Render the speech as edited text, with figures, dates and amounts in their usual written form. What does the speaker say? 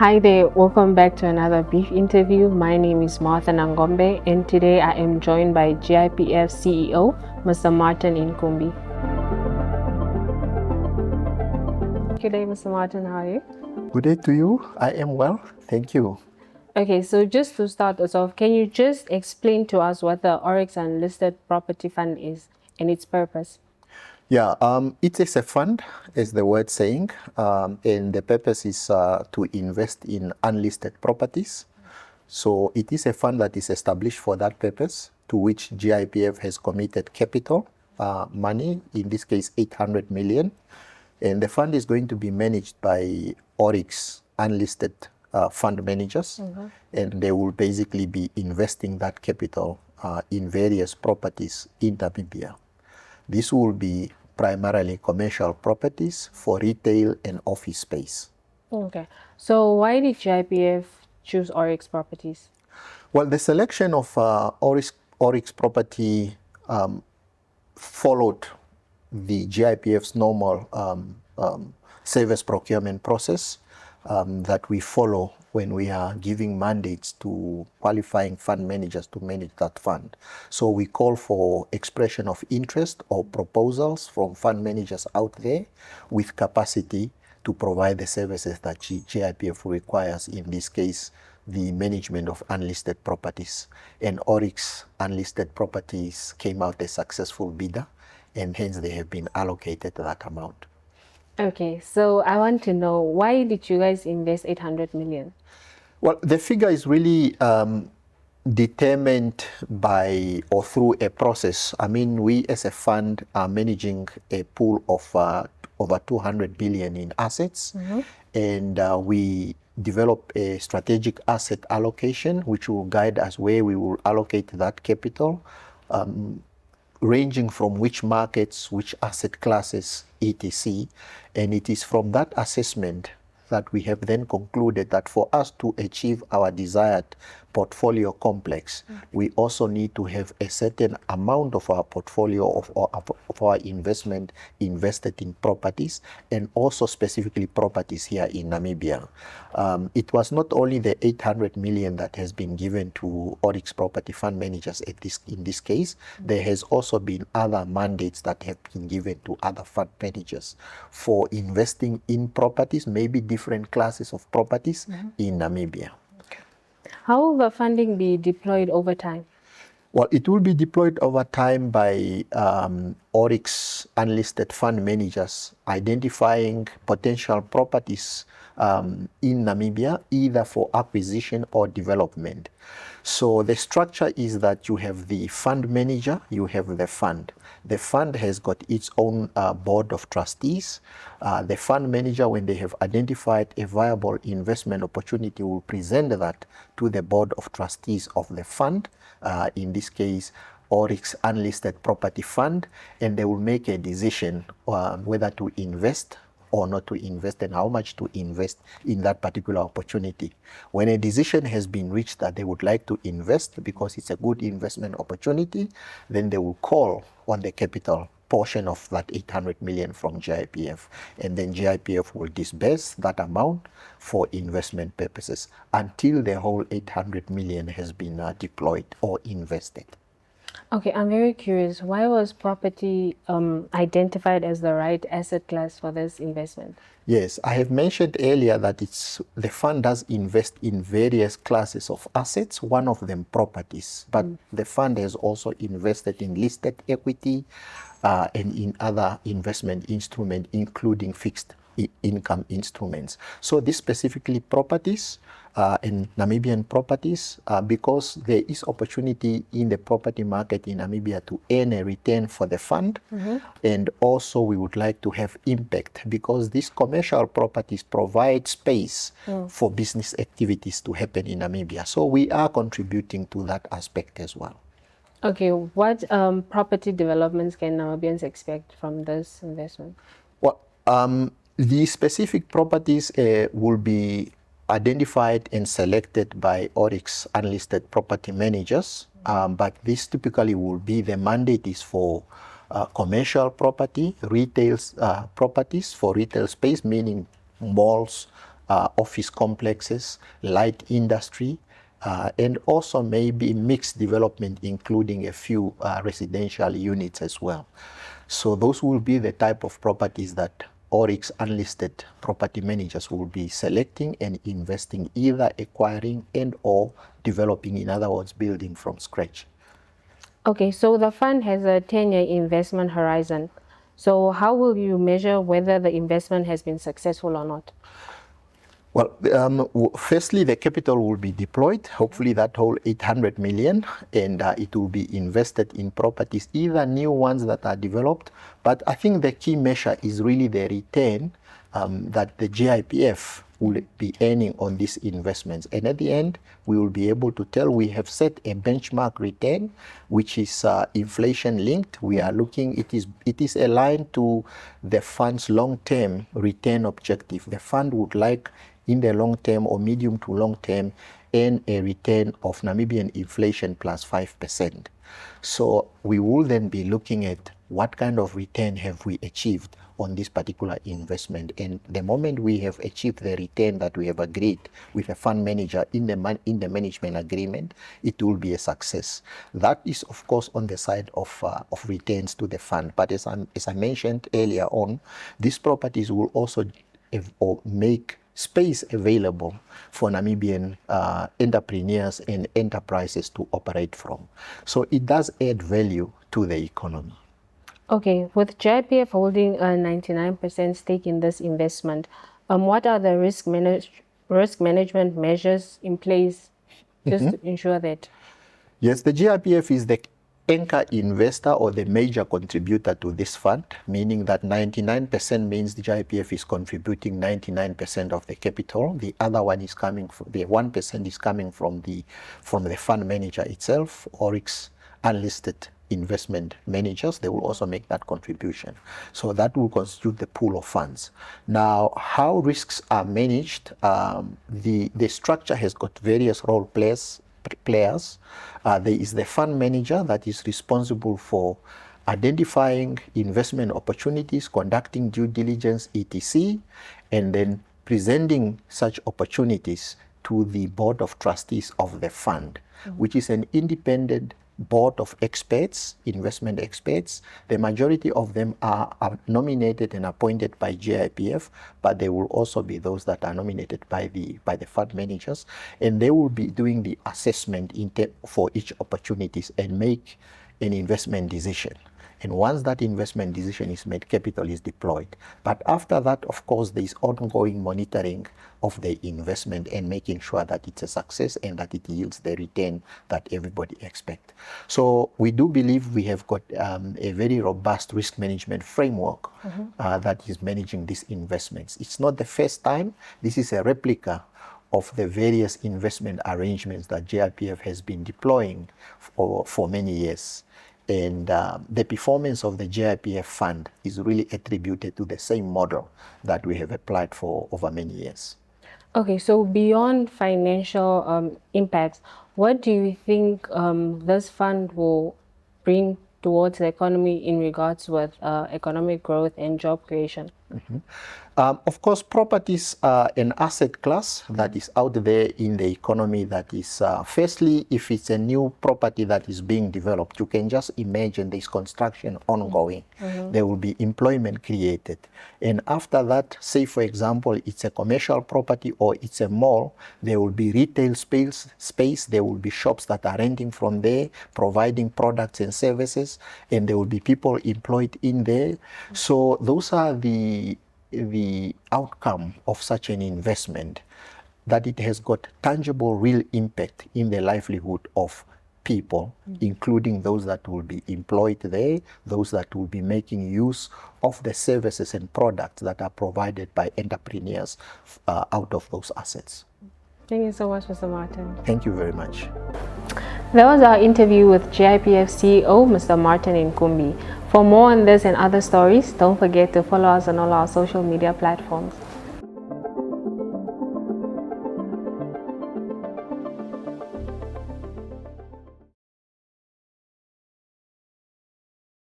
Hi there, welcome back to another brief interview. My name is Martha Nangombe, and today I am joined by GIPF CEO, Mr. Martin Inkumbi. Good day, Mr. Martin, how are you? Good day to you. I am well, thank you. Okay, so just to start us off, can you just explain to us what the Oryx Unlisted Property Fund is and its purpose? Yeah, it is a fund, as the word saying, and the purpose is to invest in unlisted properties. So it is a fund that is established for that purpose, to which GIPF has committed capital, money, in this case 800 million. And the fund is going to be managed by Oryx unlisted fund managers, and they will basically be investing that capital in various properties in Namibia. This will be primarily commercial properties for retail and office space. Okay, so why did GIPF choose Oryx Properties? Well, the selection of Oryx Property followed the GIPF's normal service procurement process that we follow when we are giving mandates to qualifying fund managers to manage that fund. So we call for expression of interest or proposals from fund managers out there with capacity to provide the services that GIPF requires, in this case, the management of unlisted properties. And Oryx Unlisted Properties came out a successful bidder, and hence they have been allocated that amount. Okay, so I want to know, why did you guys invest 800 million? Well, the figure is really determined by or through a process. I mean, we as a fund are managing a pool of over 200 billion in assets, and we develop a strategic asset allocation which will guide us where we will allocate that capital, ranging from which markets, which asset classes, etc. And it is from that assessment that we have then concluded that for us to achieve our desired portfolio complex, we also need to have a certain amount of our portfolio of our investment invested in properties, and also specifically properties here in Namibia. It was not only the 800 million that has been given to Oryx Property Fund Managers in this case. There has also been other mandates that have been given to other fund managers for investing in properties, maybe different classes of properties in Namibia. How will the funding be deployed over time? Well, it will be deployed over time by Oryx unlisted fund managers identifying potential properties in Namibia, either for acquisition or development. So the structure is that you have the fund manager, you have the fund. The fund has got its own board of trustees. The fund manager, when they have identified a viable investment opportunity, will present that to the board of trustees of the fund, in this case, Oryx Unlisted Property Fund, and they will make a decision whether to invest or not to invest, and how much to invest in that particular opportunity. When a decision has been reached that they would like to invest because it's a good investment opportunity, then they will call on the capital portion of that 800 million from GIPF, and then GIPF will disburse that amount for investment purposes until the whole 800 million has been deployed or invested. Okay, I'm very curious. Why was property identified as the right asset class for this investment? Yes, I have mentioned earlier that the fund does invest in various classes of assets, one of them properties, but the fund has also invested in listed equity and in other investment instruments, including fixed income instruments. So this specifically properties and Namibian properties, because there is opportunity in the property market in Namibia to earn a return for the fund, and also we would like to have impact, because these commercial properties provide space for business activities to happen in Namibia. So we are contributing to that aspect as well. Okay, what property developments can Namibians expect from this investment? Well, the specific properties will be identified and selected by Oryx unlisted property managers, but this typically will be, the mandate is for commercial property, retail properties for retail space, meaning malls, office complexes, light industry, and also maybe mixed development, including a few residential units as well. So those will be the type of properties that Oryx unlisted property managers will be selecting and investing, either acquiring and or developing, in other words, building from scratch. Okay, so the fund has a 10-year investment horizon. So how will you measure whether the investment has been successful or not? Well, firstly, the capital will be deployed, hopefully that whole 800 million, and it will be invested in properties, either new ones that are developed, but I think the key measure is really the return that the GIPF will be earning on these investments. And at the end, we will be able to tell we have set a benchmark return, which is inflation linked. We are looking, it is aligned to the fund's long-term return objective. The fund would like, in the long term or medium to long term, earn a return of Namibian inflation plus 5%. So we will then be looking at what kind of return have we achieved on this particular investment. And the moment we have achieved the return that we have agreed with a fund manager in the management agreement, it will be a success. That is, of course, on the side of returns to the fund. But as I mentioned earlier on, these properties will also make space available for Namibian entrepreneurs and enterprises to operate from. So it does add value to the economy. Okay, with GIPF holding a 99% stake in this investment, what are the risk management measures in place just to ensure that? Yes, the GIPF is the anchor investor or the major contributor to this fund, meaning that 99% means the GIPF is contributing 99% of the capital. The other one is coming from, the 1% is coming from the fund manager itself, Oryx unlisted investment managers. They will also make that contribution. So that will constitute the pool of funds. Now, how risks are managed, the structure has got various role players. There is the fund manager that is responsible for identifying investment opportunities, conducting due diligence, etc., and then presenting such opportunities to the board of trustees of the fund, which is an independent board of experts, investment experts. The majority of them are nominated and appointed by GIPF, but there will also be those that are nominated by the fund managers, and they will be doing the assessment for each opportunities and make an investment decision. And once that investment decision is made, capital is deployed. But after that, of course, there is ongoing monitoring of the investment and making sure that it's a success and that it yields the return that everybody expects. So we do believe we have got a very robust risk management framework that is managing these investments. It's not the first time. This is a replica of the various investment arrangements that GIPF has been deploying for many years. And the performance of the GIPF fund is really attributed to the same model that we have applied for over many years. Okay, so beyond financial impacts, what do you think this fund will bring towards the economy in regards with economic growth and job creation? Of course, properties are an asset class that is out there in the economy that is, firstly, if it's a new property that is being developed, you can just imagine there's construction ongoing. There will be employment created. And after that, say, for example, it's a commercial property or it's a mall, there will be retail space, there will be shops that are renting from there, providing products and services, and there will be people employed in there. So those are the outcome of such an investment, that it has got tangible, real impact in the livelihood of people, including those that will be employed there, those that will be making use of the services and products that are provided by entrepreneurs out of those assets. Thank you so much, Mr. Martin. Thank you very much. That was our interview with GIPF CEO, Mr. Martin Nkumbi. For more on this and other stories, don't forget to follow us on all our social media platforms.